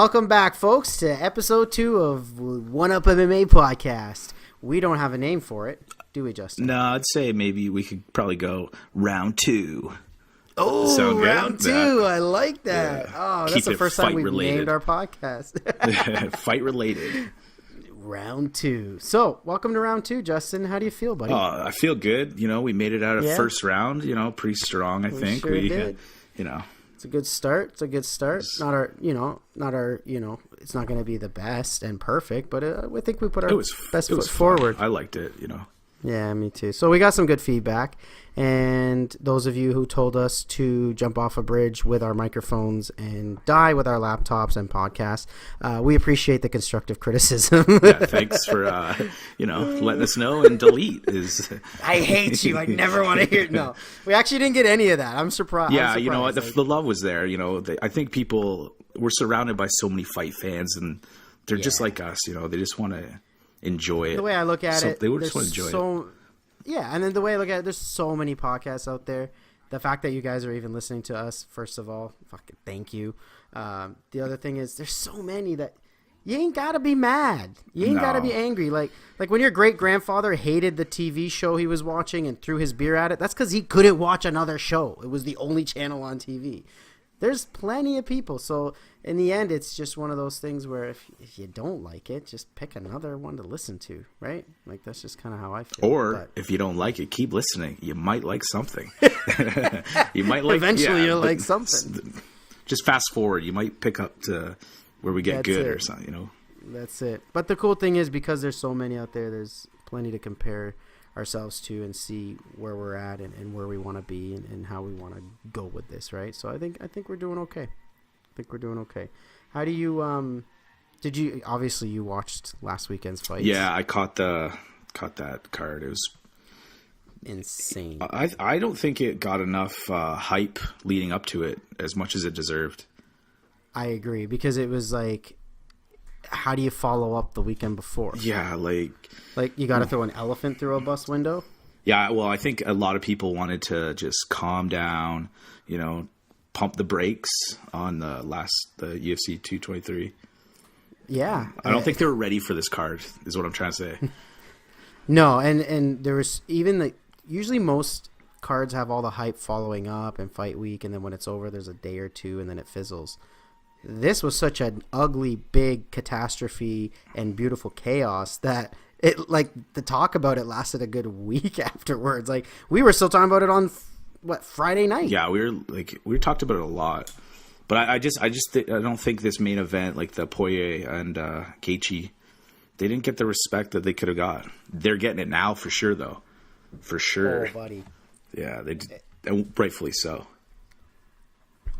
Welcome back, folks, to episode 2 of Up Mma Podcast. We don't have a name for it, do we, Justin? No, I'd say maybe we could probably go round 2. Oh, Sound good? round 2. I like that. Yeah. Oh, Keep that's the it first time we've fight-related. named our podcast. Fight related. Round 2. So, welcome to round 2, Justin. How do you feel, buddy? I feel good. You know, we made it out of Yeah. first round. You know, pretty strong. I think sure did. You know, It's a good start. It's not our, it's not going to be the best and perfect, but I think we put our best foot forward. I liked it. You know. Yeah, me too. So we got some good feedback, and those of you who told us to jump off a bridge with our microphones and die with our laptops and podcasts, we appreciate the constructive criticism. Yeah, thanks for letting us know and delete is. I hate you. I never want to hear. No, we actually didn't get any of that. I'm surprised. Yeah, you know what? The love was there. You know, I think people were surrounded by so many fight fans, and they're just like us. You know, they just want to enjoy it. The way I look at it, they would just want to enjoy it. Yeah, and then the way I look at it, there's so many podcasts out there. The fact that you guys are even listening to us, first of all, fucking thank you. The other thing is, there's so many that you ain't gotta be mad. You ain't gotta be angry. Like when your great grandfather hated the TV show he was watching and threw his beer at it. That's because he couldn't watch another show. It was the only channel on TV. There's plenty of people. So in the end, it's just one of those things where if you don't like it, just pick another one to listen to, right? Like, that's just kind of how I feel. Or if you don't like it, keep listening. You might like something. You might like eventually you'll like something. Just fast forward. You might pick up to where we get good or something, you know. That's it. But the cool thing is, because there's so many out there, there's plenty to compare ourselves to and see where we're at and where we want to be and how we want to go with this, right? So I think we're doing okay. How do you did you obviously you watched last weekend's fight? Yeah, I caught that card. It was insane. I don't think it got enough hype leading up to it as much as it deserved. I agree, because it was like, how do you follow up the weekend before? Yeah, like you got to throw an elephant through a bus window? Yeah, well, I think a lot of people wanted to just calm down, you know, pump the brakes on the UFC 223. Yeah. I don't think they were ready for this card, is what I'm trying to say. No, and there was even usually most cards have all the hype following up and fight week, and then when it's over, there's a day or two, and then it fizzles. This was such an ugly, big catastrophe and beautiful chaos that it, the talk about it lasted a good week afterwards. Like, we were still talking about it on Friday night. Yeah, we talked about it a lot, but I don't think this main event, like the Porior and Gaethje, they didn't get the respect that they could have got. They're getting it now for sure, though, for sure. Oh, buddy. Yeah, they did, and rightfully so.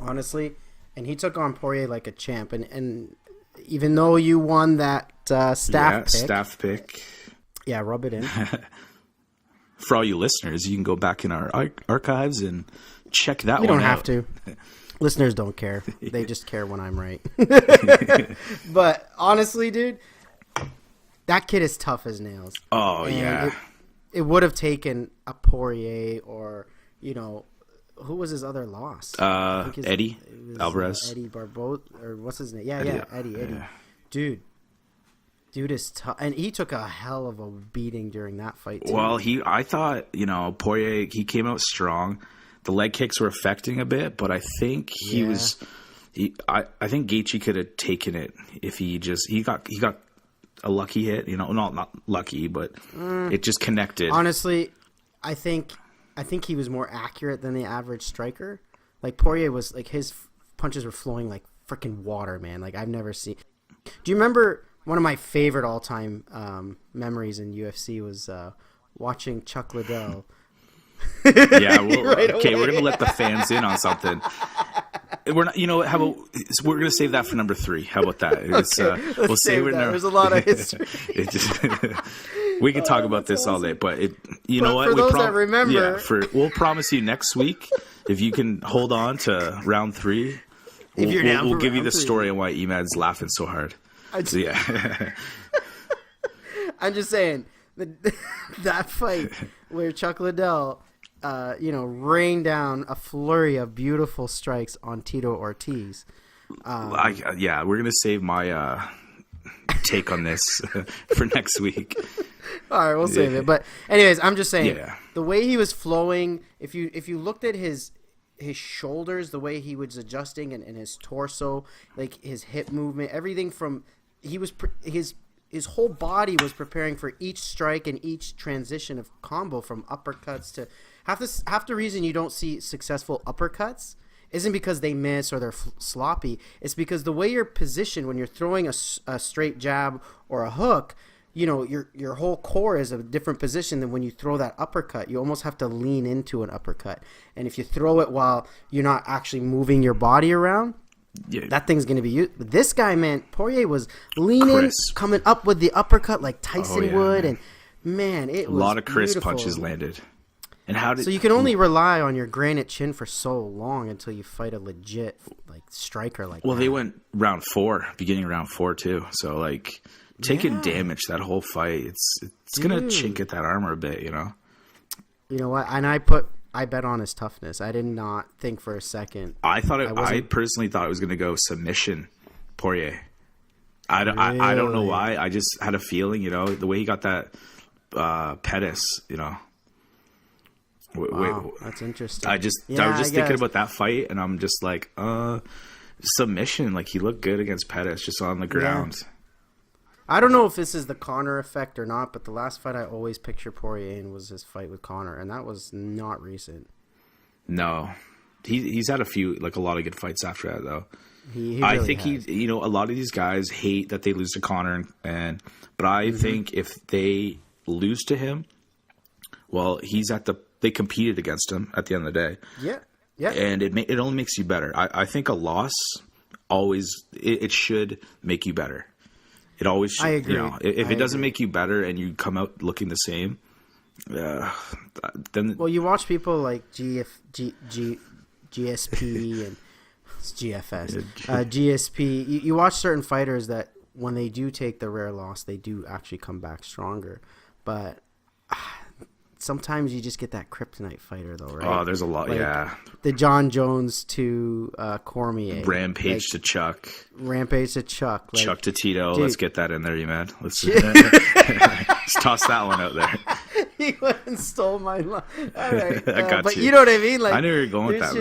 Honestly. And he took on Porior like a champ. And even though you won that staff pick. Yeah, rub it in. For all you listeners, you can go back in our archives and check that one out. You don't have to. Listeners don't care. They just care when I'm right. But honestly, dude, that kid is tough as nails. Oh, and yeah. It would have taken a Porior or, who was his other loss? Eddie Alvarez. Eddie Barboza, or what's his name? Yeah, Eddie. Yeah. Dude is tough, and he took a hell of a beating during that fight too. Well, I thought, Porior, he came out strong. The leg kicks were affecting a bit, but I think I think Gaethje could have taken it if he got a lucky hit, not lucky, but it just connected. Honestly, I think he was more accurate than the average striker. Like, Porior was, his punches were flowing like freaking water, man. Like, I've never seen. Do you remember one of my favorite all-time memories in UFC was watching Chuck Liddell? Yeah, okay, we're gonna let the fans in on something. We're not, how about we're gonna save that for number 3? How about that? We'll save that. There's a lot of history. We can talk about this all day, but know what? For those that remember, we'll promise you next week, if you can hold on to round 3, we'll give you the story on why Emad's laughing so hard. Yeah. I'm just saying that fight where Chuck Liddell, rained down a flurry of beautiful strikes on Tito Ortiz. We're gonna save my take on this for next week. All right, we'll save it. But anyways, I'm just saying the way he was flowing. If you looked at his shoulders, the way he was adjusting, and his torso, like his hip movement, everything from his whole body was preparing for each strike and each transition of combo from uppercuts to half the reason you don't see successful uppercuts isn't because they miss or they're sloppy. It's because the way you're positioned when you're throwing a straight jab or a hook, you know, your whole core is a different position than when you throw that uppercut. You almost have to lean into an uppercut. And if you throw it while you're not actually moving your body around, that thing's going to be used. But this guy, man, Poirier was leaning, coming up with the uppercut like Tyson would. Man. And, man, it was a lot of crisp punches landed. And so you can only rely on your granite chin for so long until you fight a legit like striker like that. Well, they went beginning round 4 too. So like taking damage that whole fight, it's gonna chink at that armor a bit, you know. You know what? And I bet on his toughness. I did not think for a second. I personally thought it was gonna go submission, Poirier. I don't know why. I just had a feeling, you know, the way he got that Pettis, you know. Wow, that's interesting. I was just thinking about that fight, and I'm just like, submission. Like he looked good against Pettis, just on the ground. Yeah. I don't know if this is the Conor effect or not, but the last fight I always picture Poirier in was his fight with Conor, and that was not recent. No, he's had a lot of good fights after that though. He really I think has. a lot of these guys hate that they lose to Conor, but I think if they lose to him, well, they competed against him at the end of the day. Yeah, yeah. And it only makes you better. I think a loss always it should make you better. It always should. I agree. You know, if it doesn't make you better and you come out looking the same, then you watch people like GSP and GFS, GSP. You watch certain fighters that when they do take the rare loss, they do actually come back stronger, but. Sometimes you just get that kryptonite fighter, though, right? Oh, there's a lot, The John Jones to Cormier. Rampage to Chuck. Rampage to Chuck. Like, Chuck to Tito. Dude. Let's get that in there, you man. Let's toss that one out there. He went and stole my line. All right. I got but you. You know what I mean? Like, I knew you were going with that,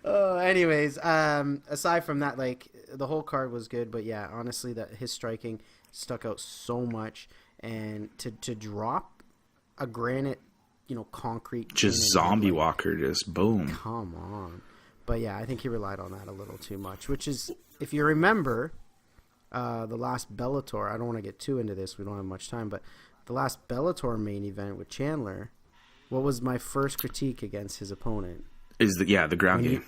man. Anyways, aside from that, like, the whole card was good. But, yeah, honestly, his striking stuck out so much. And to drop a granite, you know, concrete. Just zombie walker, just boom. Come on. But yeah, I think he relied on that a little too much, which is, if you remember, the last Bellator, I don't want to get too into this, we don't have much time, but the last Bellator main event with Chandler, what was my first critique against his opponent? The ground game.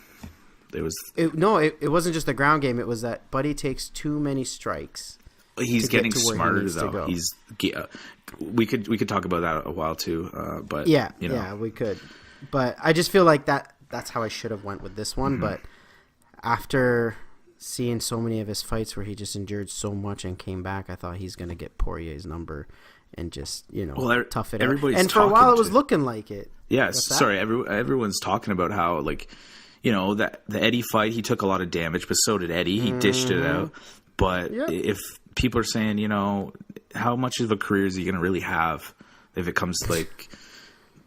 It wasn't just the ground game, it was that Buddy takes too many strikes. He's getting smarter though. We could talk about that a while too. But we could. But I just feel like that's how I should have went with this one. Mm-hmm. But after seeing so many of his fights where he just endured so much and came back, I thought he's gonna get Poirier's number and just tough it out. And for a while, it was looking like it. Yeah, sorry. Everyone's talking about how that the Eddie fight, he took a lot of damage, but so did Eddie. He dished it out. But if people are saying, how much of a career is he going to really have if it comes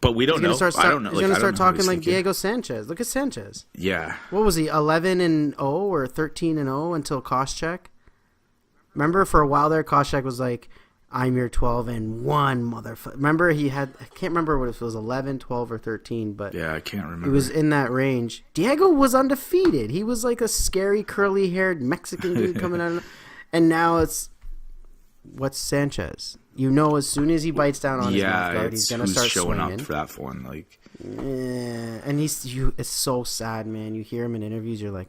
but we don't know. I don't know. He's going to start talking like Diego Sanchez. Look at Sanchez. Yeah. What was he, 11-0 or 13-0 until Koscheck? Remember for a while there, Koscheck was like, I'm your 12-1 motherfucker. Remember I can't remember what it was, 11, 12, or 13, but yeah, I can't remember. He was in that range. Diego was undefeated. He was like a scary curly-haired Mexican dude coming out and now what's Sanchez? As soon as he bites down on his mouth guard, he's going to start showing swinging. Up for that one. And it's so sad, man. You hear him in interviews, you're like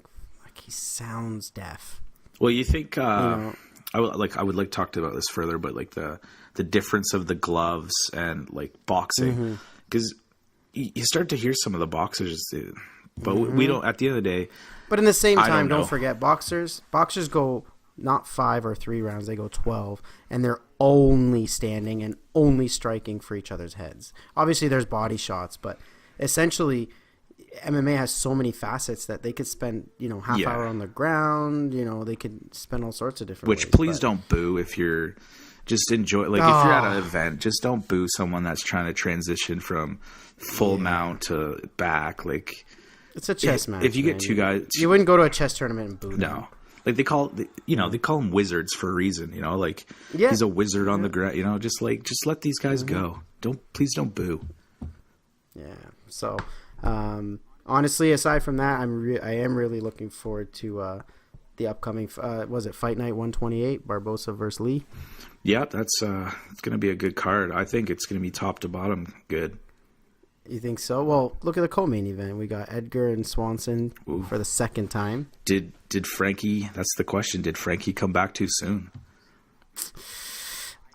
he sounds deaf. Well, you think I would like to talk about this further, but the difference of the gloves and boxing, because you start to hear some of the boxers, but we don't. At the end of the day, but in the same time, don't forget boxers go not 5 or 3 rounds; they go 12, and they're only standing and only striking for each other's heads. Obviously, there's body shots, but essentially, MMA has so many facets that they could spend, half hour on the ground. They could spend all sorts of different ways. Please don't boo if you're just enjoy. Like, if you're at an event, just don't boo someone that's trying to transition from full mount to back. Like, it's a chess match. If you get two guys, you wouldn't go to a chess tournament and boo them. No. Like, they call them wizards for a reason, like he's a wizard on the ground, just let these guys go. Please don't boo. Yeah. So, honestly, aside from that, I am really looking forward to the upcoming. Was it Fight Night 128, Barbosa versus Lee? Yeah, that's it's gonna be a good card. I think it's gonna be top to bottom good. You think so? Well, look at the co-main event. We got Edgar and Swanson for the second time. Did Frankie? That's the question. Did Frankie come back too soon?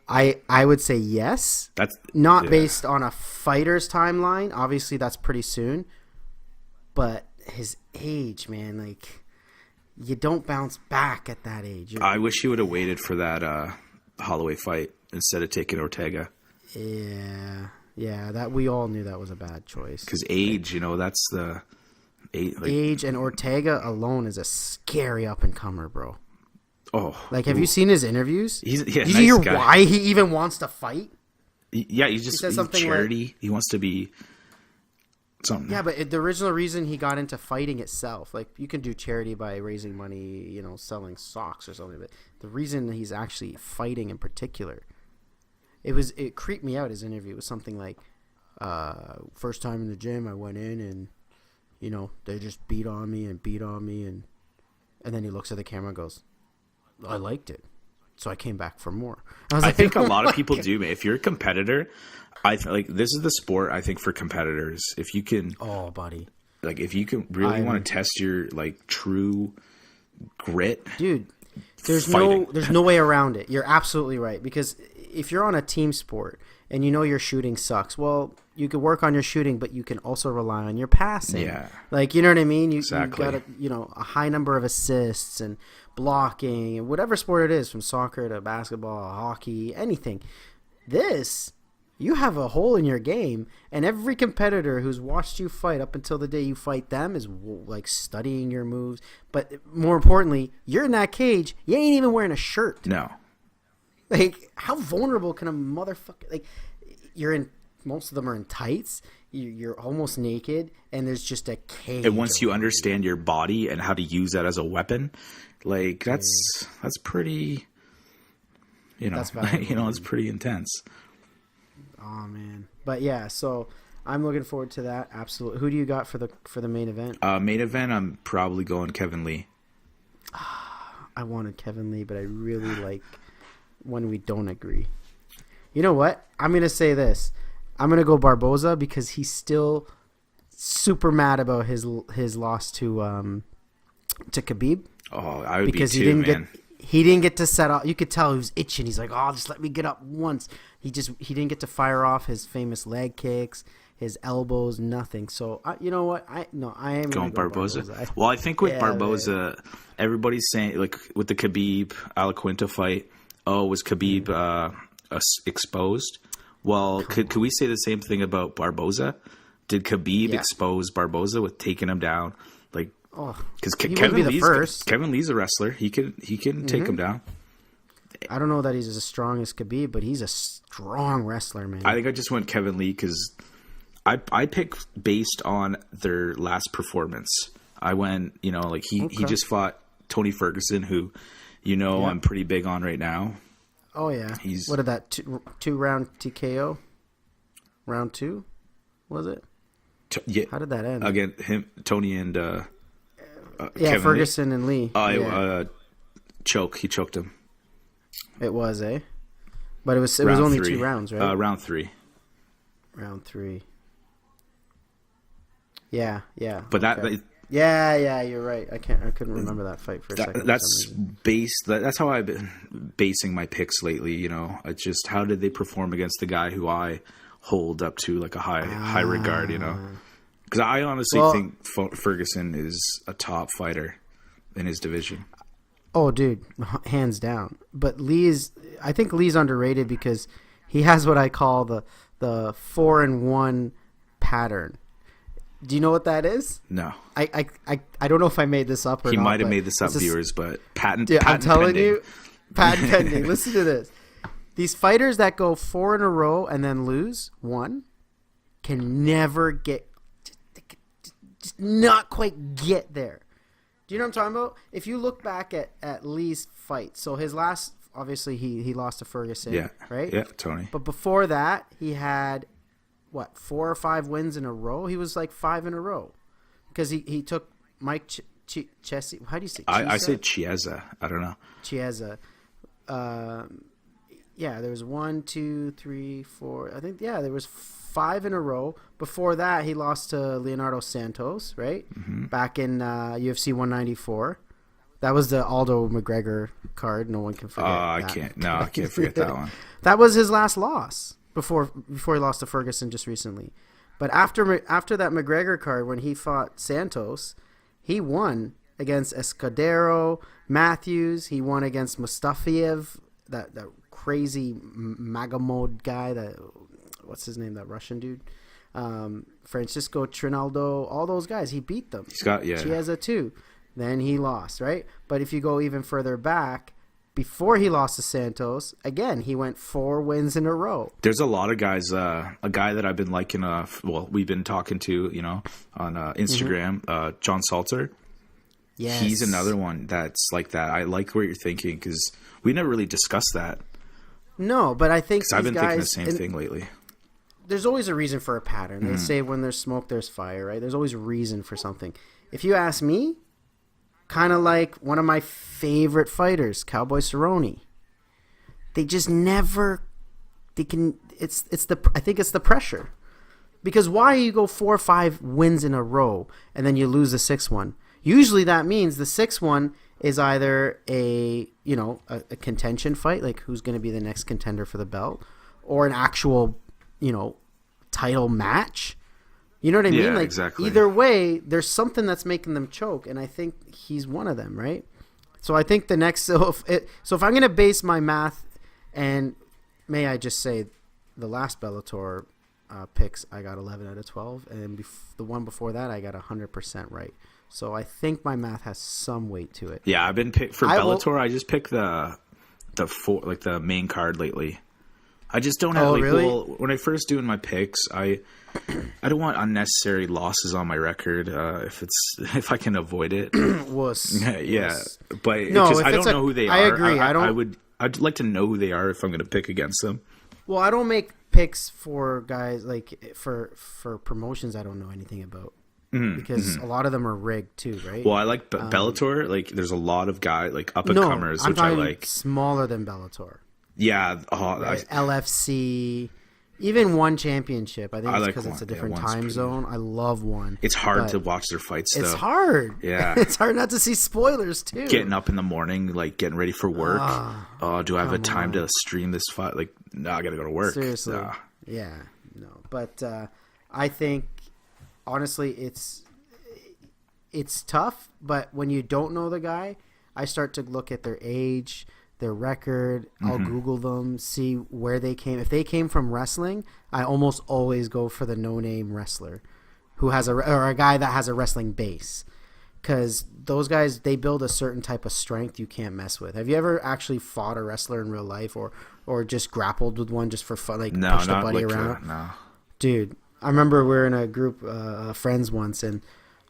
I would say yes. That's not based on a fighter's timeline. Obviously, that's pretty soon. But his age, man, like, you don't bounce back at that age. I wish he would have waited for that Holloway fight instead of taking Ortega. Yeah, that we all knew that was a bad choice. Because age, that's the age, and Ortega alone is a scary up and comer, bro. Oh, like, have you seen his interviews? Did you hear why he even wants to fight? Yeah, he's charity. Like, he wants to be something. Yeah, but the original reason he got into fighting itself, like, you can do charity by raising money, selling socks or something. But the reason he's actually fighting in particular. It creeped me out, his interview. It was something like, first time in the gym, I went in and, they just beat on me. And then he looks at the camera and goes, I liked it. So I came back for more. I think a lot of people do, man. If you're a competitor, this is the sport, I think, for competitors. If you can... Oh, buddy. Like, if you can really want to test your, true grit... Dude, there's no way around it. You're absolutely right. Because... if you're on a team sport and your shooting sucks, well, you can work on your shooting, but you can also rely on your passing. Yeah. Like, you know what I mean? Exactly. You got a high number of assists and blocking and whatever sport it is, from soccer to basketball, hockey, anything. You have a hole in your game, and every competitor who's watched you fight up until the day you fight them is like studying your moves. But more importantly, you're in that cage. You ain't even wearing a shirt. No. Like, how vulnerable can a motherfucker... Like, most of them are in tights. You're almost naked, and there's just a cage. And once you understand your body and how to use that as a weapon, like, that's pretty... That's valuable, it's pretty intense. Oh, man. But, yeah, so I'm looking forward to that. Absolutely. Who do you got for the main event? Main event, I'm probably going Kevin Lee. I wanted Kevin Lee, but I really like... when we don't agree. You know what? I'm going to say this. I'm going to go Barboza because he's still super mad about his loss to Khabib. Oh, I would because be too, man. He didn't get to set off. You could tell he was itching. He's like, "Oh, just let me get up once." He didn't get to fire off his famous leg kicks, his elbows, nothing. So, you know what? I am going Barboza. Well, I think with Barboza, everybody's saying, like, with the Khabib Alaquinta fight, was Khabib exposed? Well, could we say the same thing about Barboza? Did Khabib expose Barboza with taking him down? Like, because Kevin Lee's a wrestler. He can take him down. I don't know that he's as strong as Khabib, but he's a strong wrestler, man. I think I just went Kevin Lee because I picked based on their last performance. I went, he just fought Tony Ferguson, who, I'm pretty big on right now. Oh, yeah. What did that two round TKO? Round 2? Was it? Yeah. How did that end? Again, Tony and Kevin Ferguson Lee. And Lee. Choke. He choked him. It was, eh? But it was only 3 rounds, right? Round 3. Round 3. Yeah. But okay. Yeah, you're right. I couldn't remember that fight for a second. That's how I've been basing my picks lately. It's just, how did they perform against the guy who I hold up to like a high regard. Because I honestly think Ferguson is a top fighter in his division. Oh, dude, hands down. But I think Lee's underrated because he has what I call the 4-in-1 pattern. Do you know what that is? No. I don't know if I made this up or not. He might have made this up, viewers, but patent I'm telling pending. you, patent pending. Listen to this. These fighters that go 4 in a row and then lose one can never get, just not quite get there. Do you know what I'm talking about? If you look back at Lee's fight, so his last, obviously he lost to Ferguson, Yeah. right? Yeah, Tony. But before that, he had, 4 or 5 wins in a row? He was like 5 in a row. Because he took Mike Chessie. How do you say Chiesa? I say Chiesa. I don't know. Chiesa. Yeah, there was 1, 2, 3, 4. I think, there was 5 in a row. Before that, he lost to Leonardo Santos, right? Mm-hmm. Back in UFC 194. That was the Aldo McGregor card. No one can forget that. I can't forget that one. That was his last loss before he lost to Ferguson just recently. But after that McGregor card, when he fought Santos, he won against Escudero, Matthews. He won against Mustafiev, that crazy Magamod guy. What's his name? That Russian dude. Francisco Trinaldo. All those guys. He beat them. He's got Chiesa too. Then he lost, right? But if you go even further back, before he lost to Santos, again, he went 4 wins in a row. There's a lot of guys. A guy that I've been liking, we've been talking to, on Instagram, John Salter. Yes. He's another one that's like that. I like what you're thinking because we never really discussed that. No, but I think I've been thinking the guys, same thing lately. There's always a reason for a pattern. They say when there's smoke, there's fire, right? There's always a reason for something. If you ask me, kind of like one of my favorite fighters, Cowboy Cerrone. They just never. They can. I think it's the pressure, because why you go 4 or 5 wins in a row and then you lose the 6th one? Usually that means the 6th one is either a contention fight, like who's going to be the next contender for the belt, or an actual title match. You know what I mean? Yeah, Like, exactly. Either way, there's something that's making them choke, and I think he's one of them, right? So I think the next. So if I'm going to base my math, and may I just say, the last Bellator picks I got 11 out of 12, and the one before that I got 100% right. So I think my math has some weight to it. Yeah, I've been picked for Bellator. I just picked the main card lately. I just don't have really? When I first doing my picks, I don't want unnecessary losses on my record if I can avoid it. Wuss. Yeah, Wuss. but No, I don't know who they are. I agree. I'd like to know who they are if I'm going to pick against them. Well, I don't make picks for guys like for promotions I don't know anything about. Because a lot of them are rigged too, right? Well, I like Bellator. Like, there's a lot of guys like up and comers, which I like. Smaller than Bellator. Yeah, right? LFC, even One Championship. I think it's because it's a different time zone. I love One. It's hard to watch their fights, though. It's hard. Yeah, it's hard not to see spoilers too. Getting up in the morning, like getting ready for work. Do I have a time to stream this fight? Like, no, I gotta go to work. Seriously, nah. Yeah, no. But I think. Honestly, it's tough, but when you don't know the guy, I start to look at their age, their record. I'll Google them, see where they came. If they came from wrestling, I almost always go for the no-name wrestler who has or a guy that has a wrestling base, because those guys, they build a certain type of strength you can't mess with. Have you ever actually fought a wrestler in real life or just grappled with one just for fun, like pushed a buddy around? No, dude. I remember we were in a group of friends once, and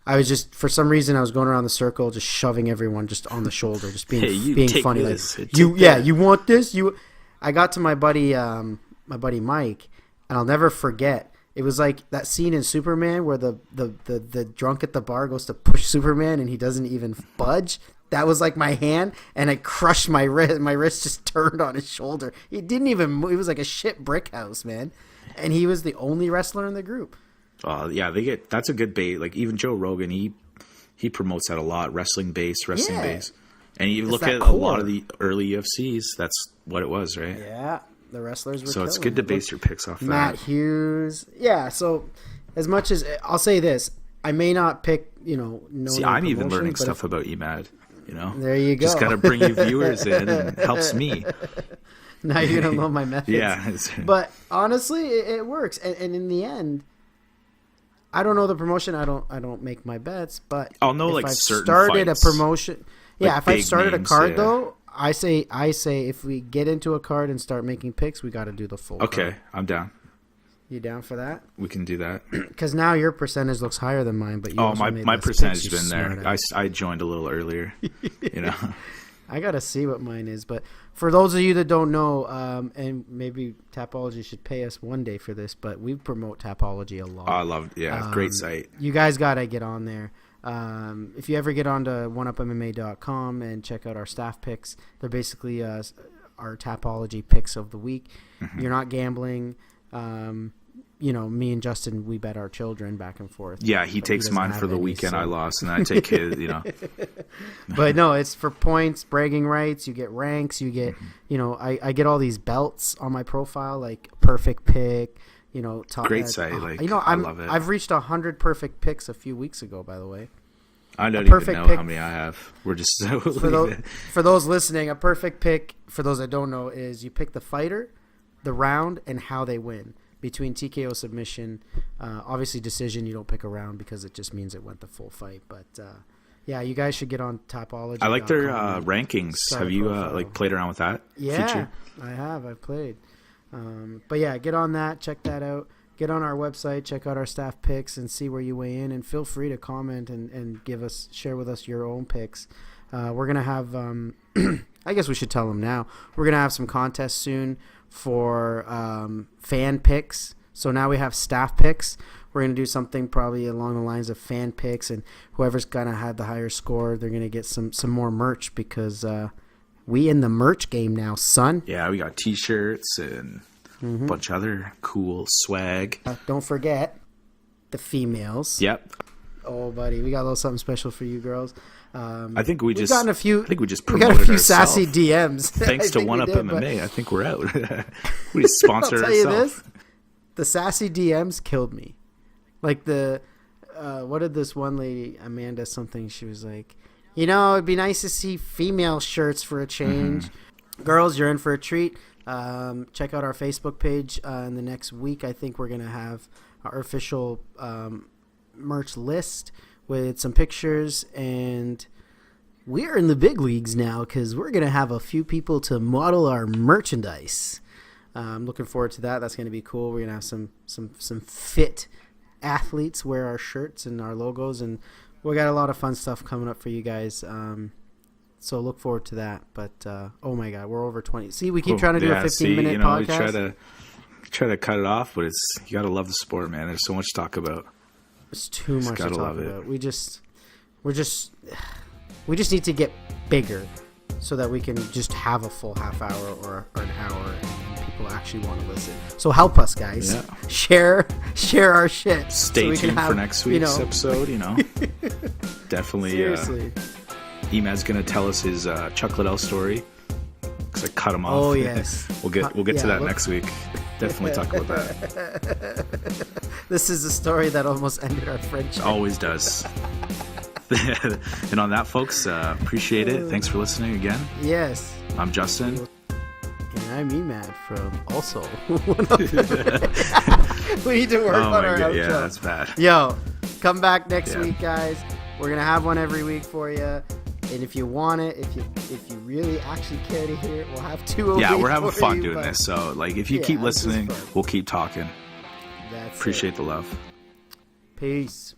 I was just, for some reason, I was going around the circle, just shoving everyone just on the shoulder, just being funny. This. Like, you want this? I got to my buddy Mike, and I'll never forget. It was like that scene in Superman where the drunk at the bar goes to push Superman, and he doesn't even budge. That was like my hand, and I crushed my wrist. My wrist just turned on his shoulder. He didn't even move. It was like a shit brick house, man. And he was the only wrestler in the group. Yeah, that's a good bait. Like, even Joe Rogan, he promotes that a lot. Wrestling base. And you look at a lot of the early UFCs, that's what it was, right? Yeah, the wrestlers were So it's good to base your picks off Matt that. Hughes. Yeah, so as much as I'll say this, I may not pick, no. See, I'm even learning stuff about EMAD, There you go. Just got to bring you viewers in, and it helps me. Now you're going to know my methods. Yeah. But honestly, it works. And in the end, I don't know the promotion. I don't make my bets, but I'll know if like I've certain started fights, a promotion. Yeah, like if I've started names, a card though, I say if we get into a card and start making picks, we got to do the full. Okay, card. I'm down. You down for that? We can do that. Because now your percentage looks higher than mine, but you my percentage has been there. I joined a little earlier. You know. I gotta see what mine is, but for those of you that don't know, and maybe Tapology should pay us one day for this, but we promote Tapology a lot. Oh, I love, great site. You guys gotta get on there. If you ever get onto oneupmma.com and check out our staff picks, they're basically our Tapology picks of the week. Mm-hmm. You're not gambling. Me and Justin, we bet our children back and forth. Yeah, he takes mine for the weekend. So. I lost, and I take his. But no, it's for points, bragging rights. You get ranks. You get, I get all these belts on my profile, like perfect pick. Top, great site. I love it. I've reached 100 perfect picks a few weeks ago. By the way, I don't even know how many I have. We're just for those listening. A perfect pick, for those that don't know, is you pick the fighter, the round, and how they win. Between TKO, submission, obviously decision, you don't pick a round because it just means it went the full fight. But you guys should get on Tapology. I like their rankings. Have you played around with that? Yeah, feature? I have. I've played. But yeah, get on that. Check that out. Get on our website. Check out our staff picks and see where you weigh in. And feel free to comment and share with us your own picks. We're gonna have. I guess we should tell them now. We're gonna have some contests soon for fan picks. So now we have staff picks. We're going to do something probably along the lines of fan picks, and whoever's going to have the higher score, they're going to get some more merch because we in the merch game now, son. Yeah, we got T-shirts and a bunch of other cool swag. Don't forget the females. Yep. Oh, buddy, we got a little something special for you girls. I think we just gotten a few. I think we just got a few sassy DMs. Thanks to One Up MMA, I think we're out. We just sponsored ourselves. I'll tell you this: the sassy DMs killed me. Like what did this one lady, Amanda something? She was like, it'd be nice to see female shirts for a change. Mm-hmm. Girls, you're in for a treat. Check out our Facebook page. In the next week, I think we're gonna have our official merch list with some pictures, and we're in the big leagues now because we're going to have a few people to model our merchandise. I'm looking forward to that. That's going to be cool. We're going to have some fit athletes wear our shirts and our logos, and we got a lot of fun stuff coming up for you guys. So look forward to that. But oh my God, we're over 20. See, we keep trying to do a 15-minute podcast. We try to cut it off, but you got to love the sport, man. There's so much to talk about. It's too much to talk about. We just need to get bigger so that we can just have a full half hour or an hour and people actually want to listen. So help us, guys. Yeah. Share our shit. Stay tuned for next week's episode. Definitely. Seriously. Emad's gonna tell us his Chuck Liddell story because I cut him off. Oh yes. we'll get to that next week. Definitely talk about that. This is a story that almost ended our friendship. Always does. And on that, folks, appreciate it. Thanks for listening again. Yes. I'm Justin. And I'm Emad from also. We need to work on our outro. Yeah, that's bad. Yo, come back next week, guys. We're going to have one every week for you. And if you want it, if you really actually care to hear it, we'll have two a week. Yeah, we're having fun doing this. So, if you keep listening, we'll keep talking. That's Appreciate the love. Peace.